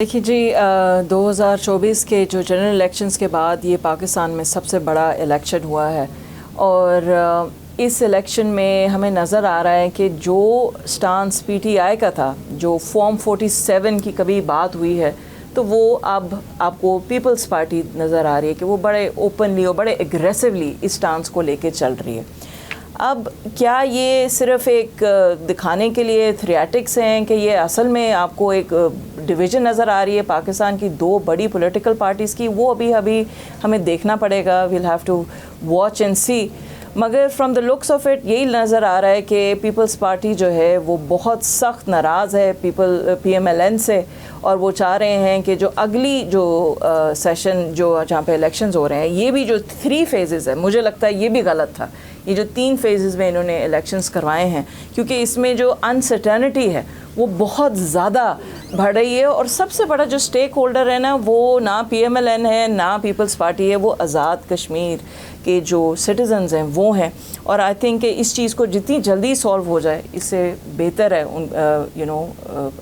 देखिए जी, 2024 के जो जनरल इलेक्शंस के बाद ये पाकिस्तान में सबसे बड़ा इलेक्शन हुआ है और इस इलेक्शन में हमें नज़र आ रहा है कि जो स्टांस पीटीआई का था, जो फॉर्म 47 की कभी बात हुई है, तो वो अब आपको पीपल्स पार्टी नज़र आ रही है कि वो बड़े ओपनली और बड़े एग्रेसिवली इस स्टांस को लेके चल रही है। अब क्या ये सिर्फ एक दिखाने के लिए थ्रियाटिक्स हैं कि ये असल में आपको एक डिवीज़न नज़र आ रही है पाकिस्तान की दो बड़ी पॉलिटिकल पार्टीज़ की? वो अभी हमें देखना पड़ेगा, we'll have to watch and see. मगर from the looks of it यही नज़र आ रहा है कि पीपल्स पार्टी जो है वो बहुत सख्त नाराज़ है PMLN से, और वो चाह रहे हैं कि जो अगली जो सेशन जो जहाँ पे इलेक्शंस हो रहे हैं, ये भी जो 3 फेजेस है, मुझे लगता है ये भी गलत था। ये जो 3 फेजेस में इन्होंने इलेक्शंस करवाए हैं, क्योंकि इसमें जो अनसर्टेनिटी है वो बहुत ज़्यादा बढ़ रही है, और सबसे बड़ा जो स्टेक होल्डर है ना, वो ना PMLN है ना पीपल्स पार्टी है, वो आज़ाद कश्मीर के जो सिटीजन्स हैं वो हैं। और आई थिंक कि इस चीज़ को जितनी जल्दी सॉल्व हो जाए इससे बेहतर है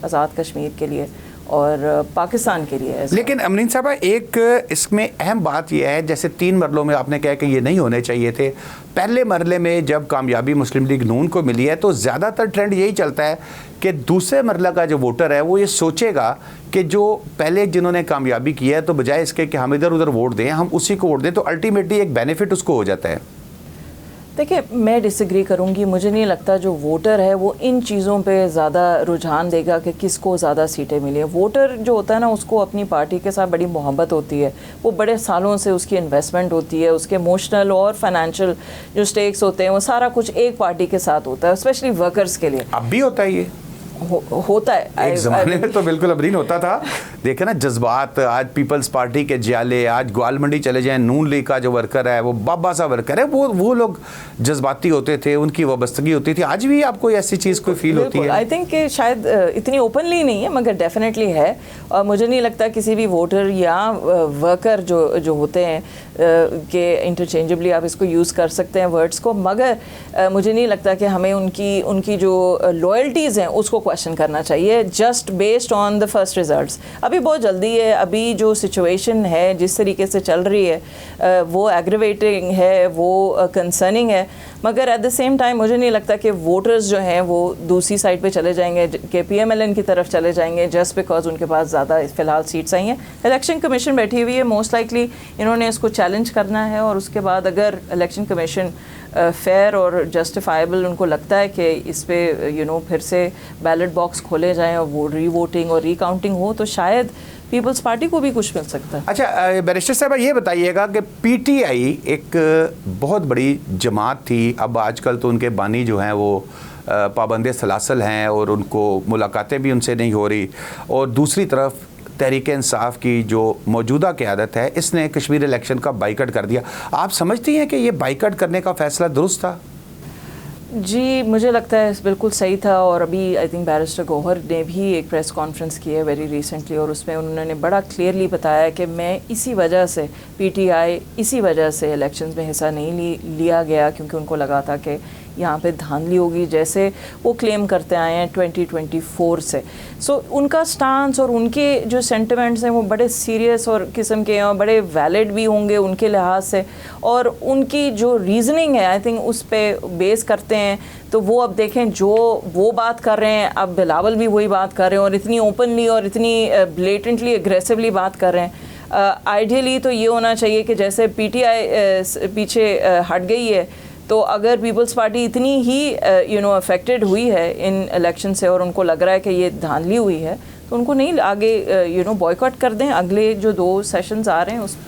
आज़ाद कश्मीर के लिए और पाकिस्तान के लिए। लेकिन अमरीन साहबा, एक इसमें अहम बात यह है, जैसे 3 मरलों में आपने कहा कि ये नहीं होने चाहिए थे। पहले मरले में जब कामयाबी मुस्लिम लीग नून को मिली है तो ज़्यादातर ट्रेंड यही चलता है कि दूसरे मरला का जो वोटर है वो ये सोचेगा कि जो पहले जिन्होंने कामयाबी की है, तो बजाय इसके कि हम इधर उधर वोट दें, हम उसी को वोट दें, तो अल्टीमेटली एक बेनिफिट उसको हो जाता है। देखिए, मैं डिसएग्री करूंगी। मुझे नहीं लगता जो वोटर है वो इन चीज़ों पे ज़्यादा रुझान देगा कि किसको ज़्यादा सीटें मिली हैं। वोटर जो होता है ना, उसको अपनी पार्टी के साथ बड़ी मोहब्बत होती है, वो बड़े सालों से उसकी इन्वेस्टमेंट होती है, उसके इमोशनल और फाइनेंशियल जो स्टेक्स होते हैं वो सारा कुछ एक पार्टी के साथ होता है, स्पेशली वर्कर्स के लिए। अब भी होता है ये होता है, एक ज़माने में तो बिल्कुल अबरीन होता था। देखे ना जज्बात, आज पीपल्स पार्टी के जियाले, आज ग्वाल मंडी चले जाएं, नून लीग का जो वर्कर है वो बाबा सा वर्कर है, वो लोग जज्बाती होते थे, उनकी वाबस्तगी होती थी। आज भी आपको ऐसी चीज़ कोई फील होती है? आई थिंक कि शायद इतनी ओपनली नहीं है, मगर डेफिनेटली है। और मुझे नहीं लगता किसी भी वोटर या वर्कर जो होते हैं कि इंटरचेंजेबली आप इसको यूज़ कर सकते हैं वर्ड्स को, मगर मुझे नहीं लगता कि हमें उनकी जो लॉयल्टीज़ हैं उसको क्वेश्चन करना चाहिए just based on the first results. अभी बहुत जल्दी है, अभी जो सिचुएशन है जिस तरीके से चल रही है वो एग्रीवेटिंग है, वो कंसर्निंग है, मगर एट द सेम टाइम मुझे नहीं लगता कि वोटर्स जो हैं वो दूसरी साइड पे चले जाएंगे, कि PMLN की तरफ चले जाएंगे जस्ट बिकॉज उनके पास ज़्यादा फ़िलहाल सीट्स आई हैं। इलेक्शन कमीशन बैठी हुई है, मोस्ट लाइकली इन्होंने इसको चैलेंज करना है, और उसके बाद अगर इलेक्शन कमीशन फेयर और जस्टिफाइबल उनको लगता है कि इस पे फिर से बैलेट बॉक्स खोले जाएं और वो री-वोटिंग और रीकाउंटिंग हो, तो शायद पीपल्स पार्टी को भी कुछ मिल सकता है। अच्छा बैरिस्टर साहब, ये बताइएगा कि PTI एक बहुत बड़ी जमात थी, अब आजकल तो उनके बानी जो हैं वो पाबंद सलासल हैं और उनको मुलाकातें भी उनसे नहीं हो रही, और दूसरी तरफ तहरीक इंसाफ की जो मौजूदा क़यादत है, इसने कश्मीर इलेक्शन का बाइकआउट कर दिया। आप समझती हैं कि ये बाइकआउट करने का फ़ैसला दुरुस्त था? जी, मुझे लगता है बिल्कुल सही था, और अभी आई थिंक बैरिस्टर गौहर ने भी एक प्रेस कॉन्फ्रेंस की है वेरी रिसेंटली, और उसमें उन्होंने बड़ा क्लियरली बताया कि मैं इसी वजह से PTI इसी वजह से इलेक्शंस में हिस्सा नहीं लिया गया, क्योंकि उनको लगा था कि यहाँ पे धांधली होगी, जैसे वो क्लेम करते आए हैं 2024 से। सो उनका स्टांस और उनके जो सेंटिमेंट्स हैं वो बड़े सीरियस और किस्म के हैं, और बड़े वैलिड भी होंगे उनके लिहाज से, और उनकी जो रीज़निंग है आई थिंक उस पर बेस करते हैं। तो वो अब देखें, जो वो बात कर रहे हैं, अब बिलावल भी वही बात कर रहे हैं, और इतनी ओपनली और इतनी ब्लेटेंटली एग्रेसिवली बात कर रहे हैं। आइडियली तो ये होना चाहिए कि जैसे PTI पीछे हट गई है, तो अगर पीपल्स पार्टी इतनी ही अफेक्टेड हुई है इन इलेक्शन से, और उनको लग रहा है कि ये धांधली हुई है, तो उनको नहीं आगे बॉयकॉट कर दें, अगले जो 2 सेशंस आ रहे हैं उस